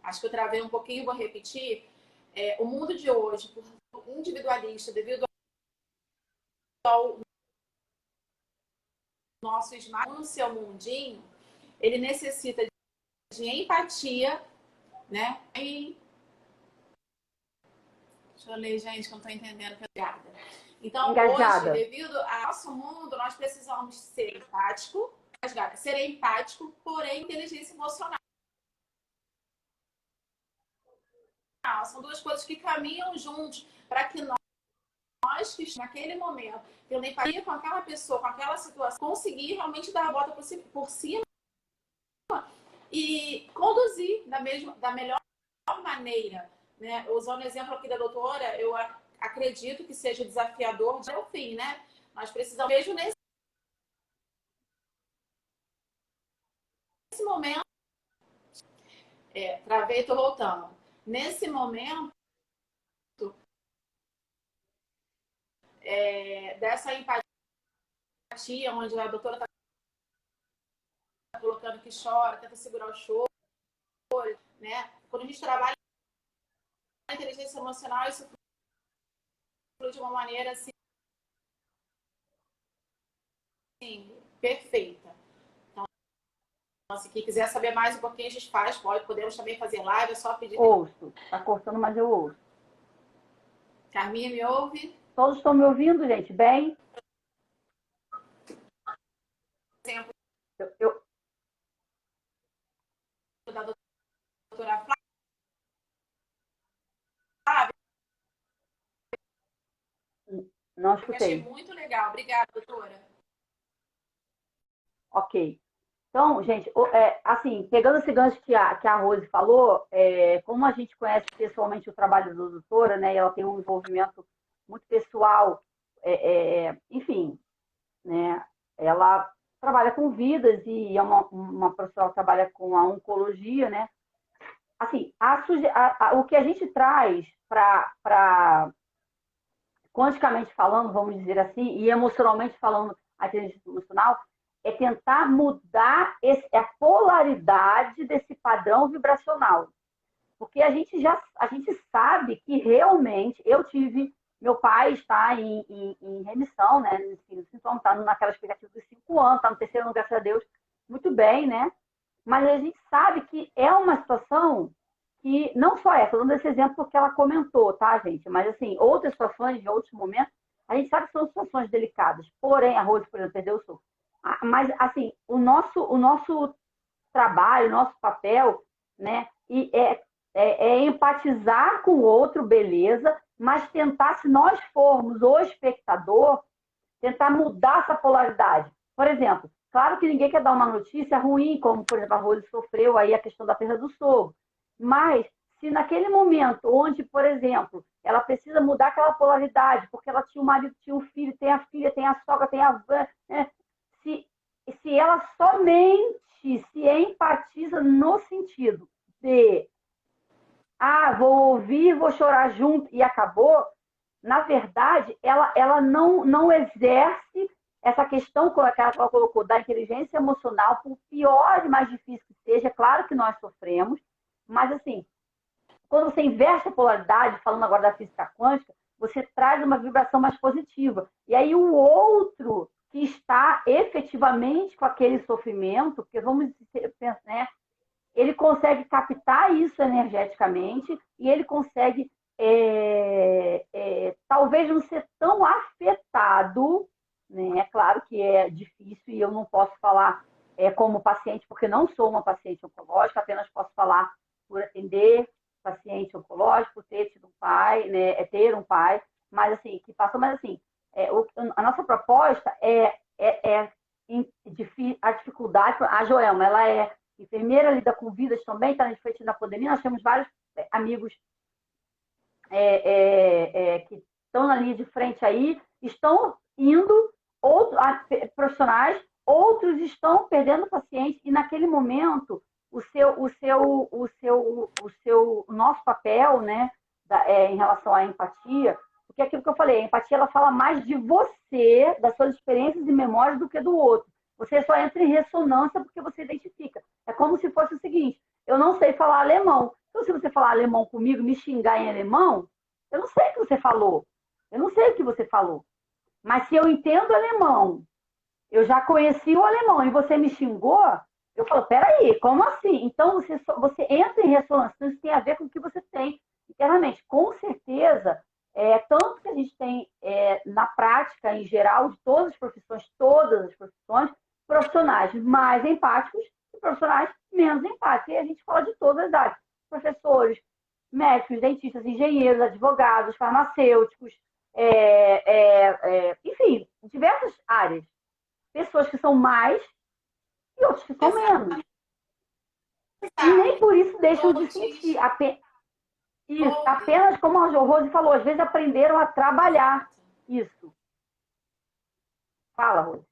acho que eu travei um pouquinho, vou repetir. O mundo de hoje, por individualista, devido ao nosso smart no seu mundinho, ele necessita de empatia, né? Deixa eu ler, gente, que eu não estou entendendo. Então, Engajada. hoje, devido ao nosso mundo, nós precisamos ser empático, ser empático, porém inteligência emocional. São duas coisas que caminham juntos para que nós que naquele momento, tendo empatia com aquela pessoa, com aquela situação, conseguir realmente dar a volta por cima e conduzir da melhor maneira. Né? Usando o exemplo aqui da doutora, eu acredito que seja desafiador até o fim, né? Nós precisamos, mesmo nesse momento, travei, tô voltando. Nesse momento, dessa empatia, onde a doutora está colocando que chora, tenta segurar o choro, né? Quando a gente trabalha a inteligência emocional, isso flui de uma maneira assim, perfeita. Então, se quem quiser saber mais um pouquinho, a gente faz, podemos também fazer live, é só pedir. Ouço, tá cortando, mas eu ouço. Carminha, me ouve? Todos estão me ouvindo, gente? Bem? Exemplo Eu... da doutora Flávia. Não Achei escutei. muito legal. Obrigada, doutora. Ok. Então, gente, assim, pegando esse gancho que a Rose falou, como a gente conhece pessoalmente o trabalho da doutora, né, e ela tem um envolvimento muito pessoal, enfim, né, ela trabalha com vidas e é uma profissional que trabalha com a oncologia, né? Assim, o que a gente traz para, quanticamente falando, vamos dizer assim, e emocionalmente falando, a inteligência emocional, é tentar mudar a polaridade desse padrão vibracional. Porque a gente sabe que realmente meu pai está em remissão, né? Está naquela expectativa dos 5 anos, está no terceiro ano, graças a Deus, muito bem, né? Mas a gente sabe que é uma situação que, não só essa, dando esse exemplo porque ela comentou, tá, gente? Mas, assim, outras situações, em outros momentos, a gente sabe que são situações delicadas. Porém, a Rose, por exemplo, perdeu o soco. Mas, assim, o nosso trabalho, o nosso papel, né, é empatizar com o outro, beleza, mas tentar, se nós formos o espectador, tentar mudar essa polaridade. Por exemplo, claro que ninguém quer dar uma notícia ruim, como, por exemplo, a Rose sofreu aí a questão da perda do sogro. Mas, se naquele momento onde, por exemplo, ela precisa mudar aquela polaridade, porque ela tinha um marido, tinha um filho, tem a filha, tem a sogra, tem a avó, né? se ela somente se empatiza no sentido de vou ouvir, vou chorar junto e acabou, na verdade, ela não exerce essa questão que ela colocou da inteligência emocional, por pior e mais difícil que seja, claro que nós sofremos, mas assim, quando você inverte a polaridade, falando agora da física quântica, você traz uma vibração mais positiva. E aí o outro que está efetivamente com aquele sofrimento, porque vamos pensar, né? Ele consegue captar isso energeticamente e ele consegue talvez não ser tão afetado, né? É claro que é difícil e eu não posso falar como paciente, porque não sou uma paciente oncológica, apenas posso falar por atender paciente oncológico, ter tido um pai, né? Ter um pai, mas assim, que passou, mas assim, a nossa proposta a dificuldade, a Joelma, ela é enfermeira, lida com vidas também, está na frente da pandemia, nós temos vários amigos que estão na linha de frente aí, estão indo, profissionais, outros estão perdendo pacientes, e naquele momento o nosso papel, né, em relação à empatia, porque é aquilo que eu falei, a empatia ela fala mais de você, das suas experiências e memórias do que do outro. Você só entra em ressonância porque você identifica. É como se fosse o seguinte, eu não sei falar alemão. Então, se você falar alemão comigo, me xingar em alemão, eu não sei o que você falou. Eu não sei o que você falou. Mas se eu entendo alemão, eu já conheci o alemão e você me xingou, Eu falo, peraí, como assim? Então, você entra em ressonância, então isso tem a ver com o que você tem internamente. Com certeza, tanto que a gente tem, na prática, em geral, de todas as profissões, profissionais mais empáticos e profissionais menos empáticos. E a gente fala de todas as áreas. Professores, médicos, dentistas, engenheiros, advogados, farmacêuticos, enfim, diversas áreas. Pessoas que são mais e outros que são menos. E nem por isso deixam de sentir. Isso, apenas como a Rose falou, às vezes aprenderam a trabalhar isso. Fala, Rose.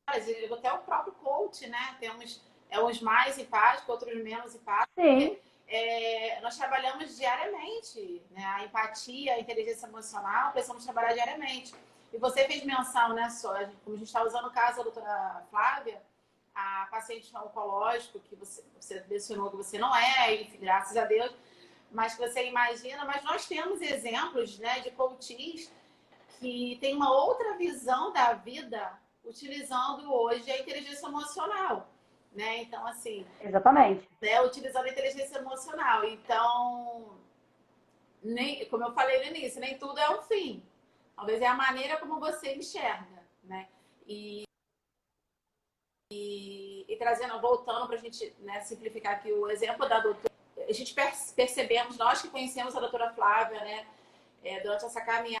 Até o próprio coach, né? Temos uns mais empáticos, outros menos empáticos. Sim. Nós trabalhamos diariamente, né? A empatia, a inteligência emocional, precisamos trabalhar diariamente. E você fez menção, né, como a gente está usando o caso da doutora Flávia, a paciente oncológico, que você mencionou que você não é, enfim, graças a Deus, mas que você imagina, mas nós temos exemplos, né, de coaches que tem uma outra visão da vida utilizando hoje a inteligência emocional, né? Então, assim... Exatamente. Né, utilizando a inteligência emocional. Então, como eu falei no início, nem tudo é um fim. Talvez é a maneira como você enxerga, né? E trazendo, voltando para a gente, né, simplificar aqui o exemplo da doutora, a gente percebemos, nós que conhecemos a doutora Flávia, né, durante essa caminhada,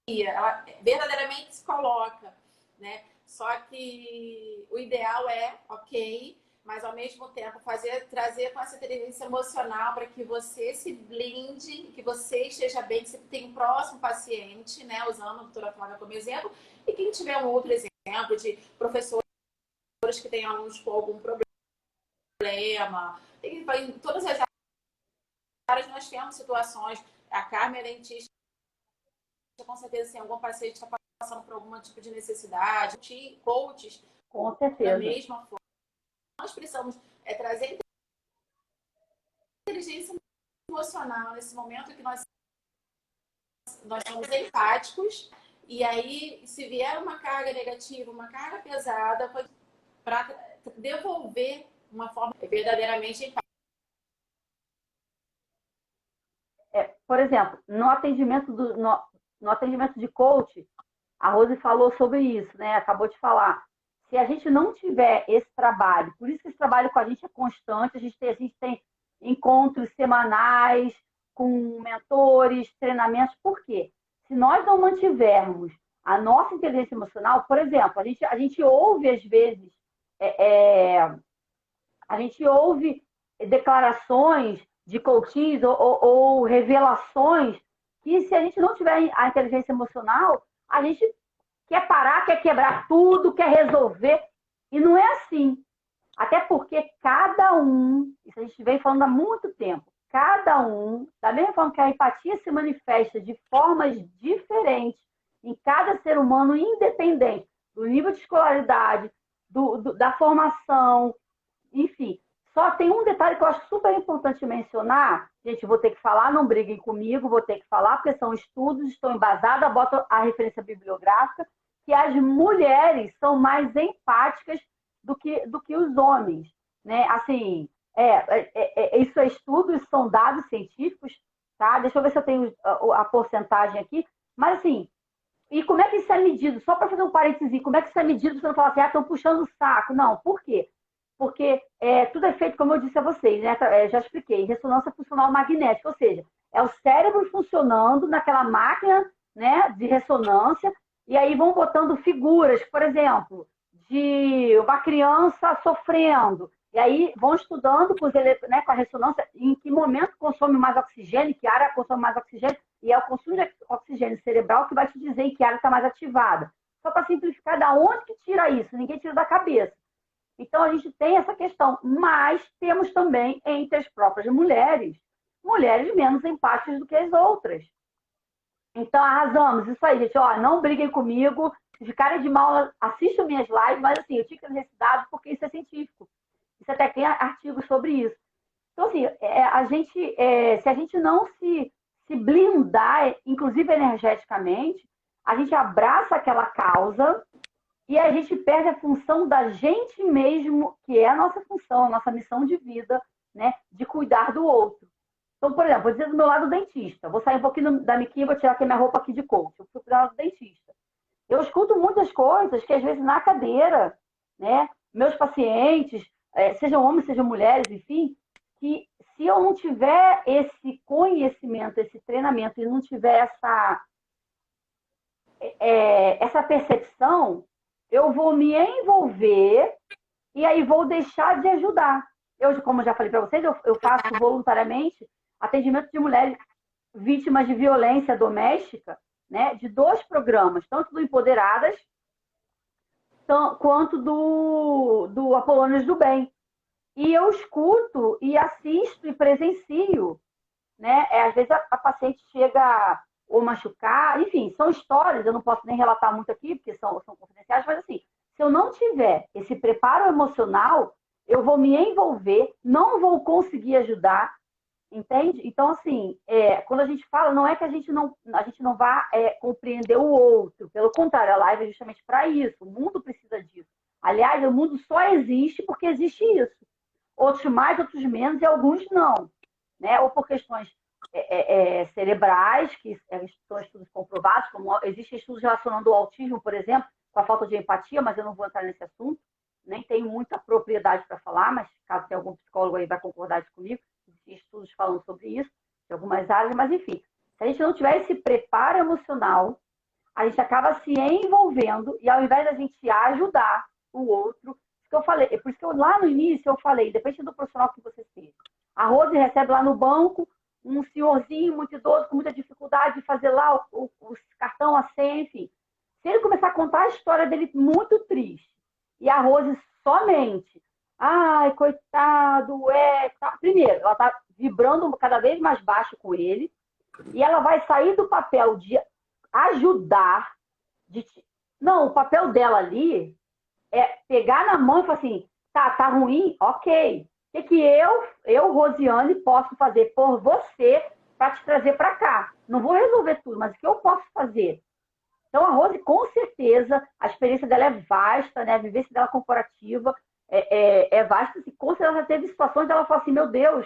ela verdadeiramente se coloca, né? Só que o ideal ok, mas ao mesmo tempo trazer com essa inteligência emocional para que você se blinde, que você esteja bem, que você tenha um próximo paciente, né? Usando a doutora Flávia como exemplo, e quem tiver um outro exemplo de professores que têm alunos com algum problema, em todas as áreas nós temos situações, a Carmen é dentista, com certeza tem algum paciente que está passando por algum tipo de necessidade, coaches, com certeza, da mesma forma. Nós precisamos trazer inteligência emocional nesse momento que nós somos empáticos, e aí, se vier uma carga negativa, uma carga pesada, para devolver uma forma verdadeiramente empática. Por exemplo, no atendimento de coach, a Rose falou sobre isso, né? Acabou de falar. Se a gente não tiver esse trabalho, por isso que esse trabalho com a gente é constante, a gente tem encontros semanais com mentores, treinamentos. Por quê? Se nós não mantivermos a nossa inteligência emocional, por exemplo, a gente ouve às vezes, a gente ouve declarações de coaches ou revelações que, se a gente não tiver a inteligência emocional, a gente quer parar, quer quebrar tudo, quer resolver. E não é assim. Até porque cada um, isso a gente vem falando há muito tempo, cada um, da mesma forma que a empatia se manifesta de formas diferentes em cada ser humano, independente do nível de escolaridade, da formação, enfim. Só tem um detalhe que eu acho super importante mencionar. Gente, vou ter que falar, não briguem comigo, vou ter que falar, porque são estudos, estão embasados, boto a referência bibliográfica, que as mulheres são mais empáticas do que os homens, né? Assim, isso é estudos, são dados científicos, tá? Deixa eu ver se eu tenho a porcentagem aqui. Mas, assim, e como é que isso é medido? Só para fazer um parênteses, como é que isso é medido? Você não fala assim, estão puxando o saco. Não, por quê? Porque tudo é feito, como eu disse a vocês, né? Já expliquei, ressonância funcional magnética, ou seja, é o cérebro funcionando naquela máquina, né, de ressonância, e aí vão botando figuras, por exemplo, de uma criança sofrendo, e aí vão estudando com a ressonância em que momento consome mais oxigênio, que área consome mais oxigênio, e é o consumo de oxigênio cerebral que vai te dizer em que área está mais ativada. Só para simplificar, da onde que tira isso? Ninguém tira da cabeça. Então, a gente tem essa questão, mas temos também, entre as próprias mulheres menos empáticas do que as outras. Então, arrasamos. Isso aí, gente. Ó, não briguem comigo. De cara de mal, assistam minhas lives, mas assim, eu tinha que trazer esse dado porque isso é científico. Isso até tem artigos sobre isso. Então, assim, se a gente não se se blindar, inclusive energeticamente, a gente abraça aquela causa e a gente perde a função da gente mesmo, que é a nossa função, a nossa missão de vida, né? De cuidar do outro. Então, por exemplo, vou dizer do meu lado dentista. Vou sair um pouquinho da miquinha, vou tirar aqui minha roupa aqui de coach. Eu fui pro lado dentista. Eu escuto muitas coisas que, às vezes, na cadeira, né? Meus pacientes, sejam homens, sejam mulheres, enfim, que se eu não tiver esse conhecimento, esse treinamento, e não tiver essa percepção, eu vou me envolver e aí vou deixar de ajudar. Eu, como já falei para vocês, eu faço voluntariamente atendimento de mulheres vítimas de violência doméstica, né, de 2 programas, tanto do Empoderadas quanto do Apolônios do Bem. E eu escuto e assisto e presencio, né? Às vezes a paciente chega ou machucar, enfim, são histórias, eu não posso nem relatar muito aqui, porque são confidenciais, mas assim, se eu não tiver esse preparo emocional, eu vou me envolver, não vou conseguir ajudar, entende? Então, assim, quando a gente fala, não é que a gente não vá compreender o outro, pelo contrário, a live é justamente para isso, o mundo precisa disso. Aliás, o mundo só existe porque existe isso. Outros mais, outros menos e alguns não, né? Ou por questões cerebrais, que são estudos comprovados, como existem estudos relacionando o autismo, por exemplo, com a falta de empatia, mas eu não vou entrar nesse assunto, nem tenho muita propriedade para falar, mas caso tenha algum psicólogo aí vai concordar comigo, existem estudos falando sobre isso, de algumas áreas, mas enfim, se a gente não tiver esse preparo emocional, a gente acaba se envolvendo e ao invés da gente ajudar o outro, que eu falei, por isso que lá no início eu falei, depende do profissional que você seja. A Rose recebe lá no banco um senhorzinho muito idoso, com muita dificuldade de fazer lá o cartão, a senha, enfim. Se ele começar a contar a história dele muito triste, e a Rose somente, ai, coitado, tá. Primeiro, ela está vibrando cada vez mais baixo com ele, e ela vai sair do papel de ajudar, não, o papel dela ali é pegar na mão e falar assim, tá ruim? Ok. O que eu, Rosiane, posso fazer por você para te trazer para cá? Não vou resolver tudo, mas o que eu posso fazer? Então, a Rose, com certeza, a experiência dela é vasta, né? A vivência dela corporativa é vasta. E com certeza ela teve situações que ela fala assim, meu Deus,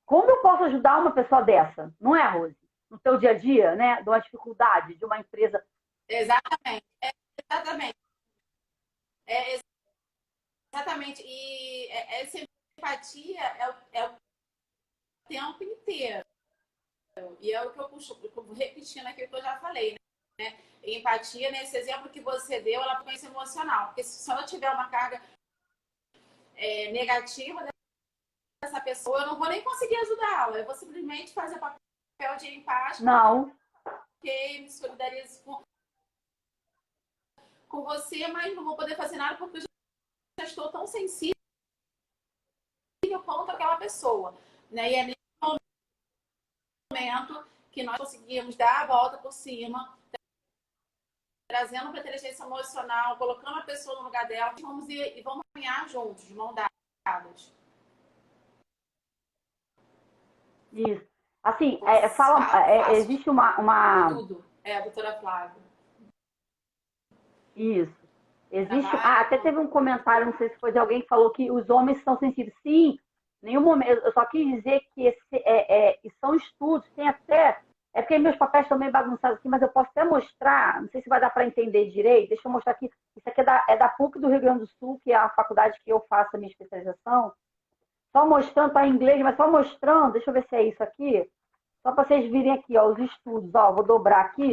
como eu posso ajudar uma pessoa dessa? Não é, Rose? No teu dia a dia, né? De uma dificuldade, de uma empresa. Exatamente. Exatamente. Exatamente. E essa empatia é o tempo inteiro. E é o que eu costumo, repetindo aqui o que eu já falei, né? Empatia, nesse exemplo que você deu, ela pensa emocional. Porque se eu tiver uma carga negativa dessa pessoa, eu não vou nem conseguir ajudá-la. Eu vou simplesmente fazer papel de empático. Não. Ok, me solidarizo com você, mas não vou poder fazer nada porque eu já estou tão sensível quanto aquela pessoa, né? E é nesse momento que nós conseguimos dar a volta por cima, trazendo para a inteligência emocional, colocando a pessoa no lugar dela, e vamos caminhar juntos, de mão dadas. Isso. Assim, existe uma... Tudo. Doutora Flávia. Isso. Existe... até teve um comentário, não sei se foi de alguém que falou que os homens são sensíveis. Sim, nenhum momento. Eu só quis dizer que são estudos, tem até... É porque meus papéis estão meio bagunçados aqui, mas eu posso até mostrar, não sei se vai dar para entender direito, deixa eu mostrar aqui. Isso aqui é da PUC do Rio Grande do Sul, que é a faculdade que eu faço a minha especialização. Só mostrando, tá em inglês, mas só mostrando, deixa eu ver se é isso aqui, só para vocês virem aqui, ó, os estudos, ó, vou dobrar aqui,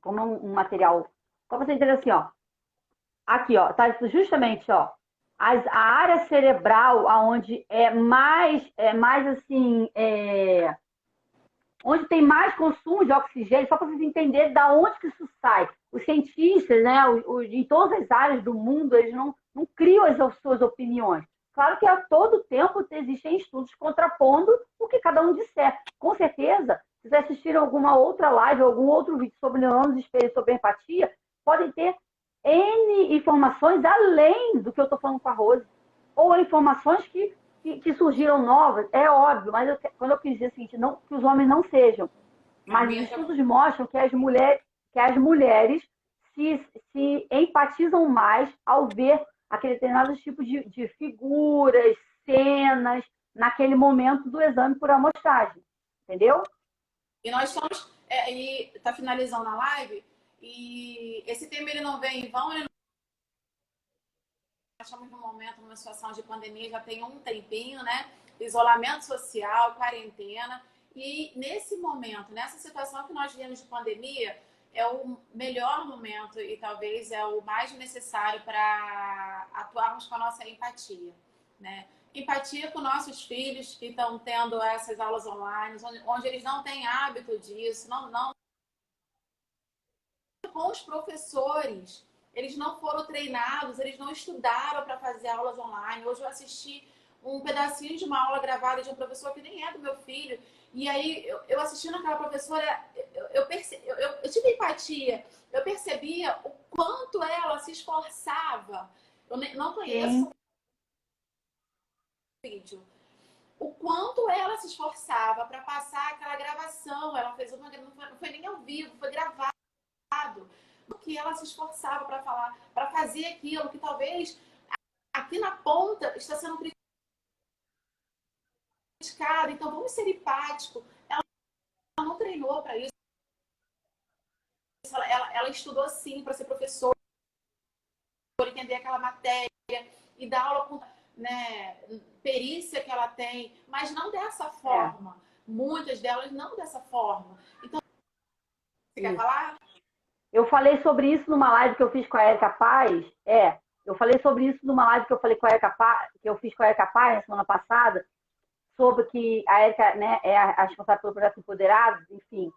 como um material, só para vocês verem assim, ó, aqui, ó, tá justamente, ó, a área cerebral, aonde é mais assim, onde tem mais consumo de oxigênio, só para vocês entenderem da onde que isso sai. Os cientistas, né, em todas as áreas do mundo, eles não criam as suas opiniões. Claro que a todo tempo existem estudos contrapondo o que cada um disser. Com certeza, se vocês assistiram alguma outra live, algum outro vídeo sobre neurônios espelhos, sobre empatia, podem ter N informações além do que eu estou falando com a Rose. Ou informações que que surgiram novas, é óbvio, mas quando eu quis dizer o seguinte, não que os homens não sejam, mas os estudos mostram que as mulheres se empatizam mais ao ver aquele determinados tipos de figuras, cenas, naquele momento do exame por amostragem. Entendeu? E nós estamos, e está finalizando a live, e esse tema ele não vem em vão, nós estamos num momento, numa situação de pandemia, já tem um tempinho, né? Isolamento social, quarentena. E nesse momento, nessa situação que nós vivemos de pandemia, é o melhor momento e talvez é o mais necessário para atuarmos com a nossa empatia, né? Empatia com nossos filhos que estão tendo essas aulas online, onde eles não têm hábito disso, não com os professores. Eles não foram treinados, eles não estudaram para fazer aulas online. Hoje eu assisti um pedacinho de uma aula gravada de um professor que nem é do meu filho. E aí, eu assistindo aquela professora, eu tive empatia. Eu percebia o quanto ela se esforçava. Eu não conheço o vídeo. O quanto ela se esforçava para passar aquela gravação. Ela fez uma... Não foi nem ao vivo, foi gravado. O que ela se esforçava para falar, para fazer aquilo que talvez aqui na ponta está sendo criticado. Então, vamos ser empáticos. Ela não treinou para isso. Ela estudou sim para ser professora, entender aquela matéria e dar aula com, né, perícia que ela tem, mas não dessa forma. Muitas delas não dessa forma. Então, você quer falar? Eu falei sobre isso numa live que eu fiz com a Erika Paz. Eu falei sobre isso numa live que eu falei com a Erika Paz, que eu fiz com a Erika Paz na semana passada, sobre que a Erika, né, é a responsável pelo projeto Empoderados, enfim.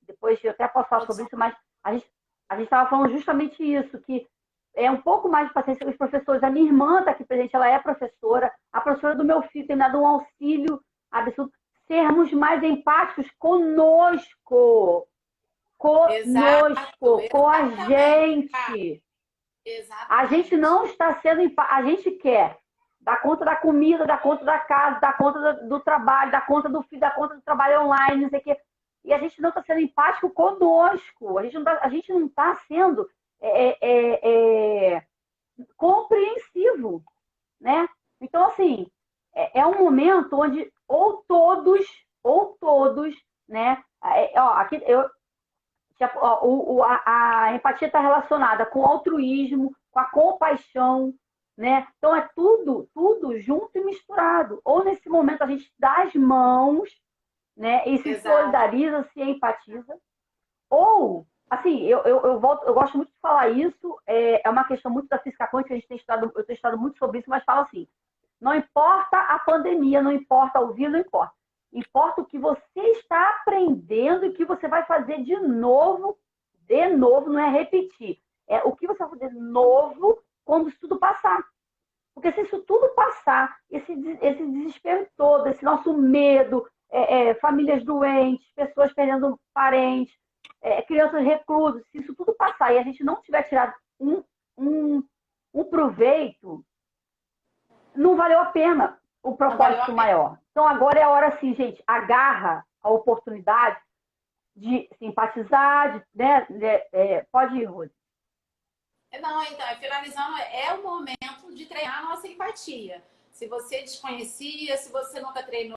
Depois eu até posso falar sobre isso, mas a gente estava falando justamente isso, que é um pouco mais de paciência com os professores. A minha irmã está aqui presente, ela é professora, a professora do meu filho tem dado um auxílio absurdo. Sermos mais empáticos conosco. Conosco, com a gente. Exatamente. A gente não está sendo empático. A gente quer dar conta da comida, dar conta da casa, dar conta do trabalho, dar conta do filho, dar conta do trabalho online, não sei o quê. E a gente não está sendo empático conosco. A gente não está sendo compreensivo, né? Então, assim, é um momento onde ou todos, né? Aqui a empatia está relacionada com o altruísmo, com a compaixão, né? Então é tudo junto e misturado. Ou nesse momento a gente dá as mãos, né? E se solidariza, se empatiza. Ou, assim, eu gosto muito de falar isso, é uma questão muito da física quântica, eu tenho estudado muito sobre isso, mas falo assim, não importa a pandemia, não importa o vírus, não importa. Importa o que você está aprendendo e o que você vai fazer de novo, não é repetir. É o que você vai fazer de novo quando isso tudo passar. Porque se isso tudo passar, esse desespero todo, esse nosso medo, famílias doentes, pessoas perdendo parentes, crianças reclusas, se isso tudo passar e a gente não tiver tirado um proveito, não valeu a pena o propósito maior. Então agora é a hora, assim, gente, agarra a oportunidade de simpatizar, né? Pode ir, Rose. Não, então, finalizando, é o momento de treinar a nossa empatia. Se você desconhecia, se você nunca treinou,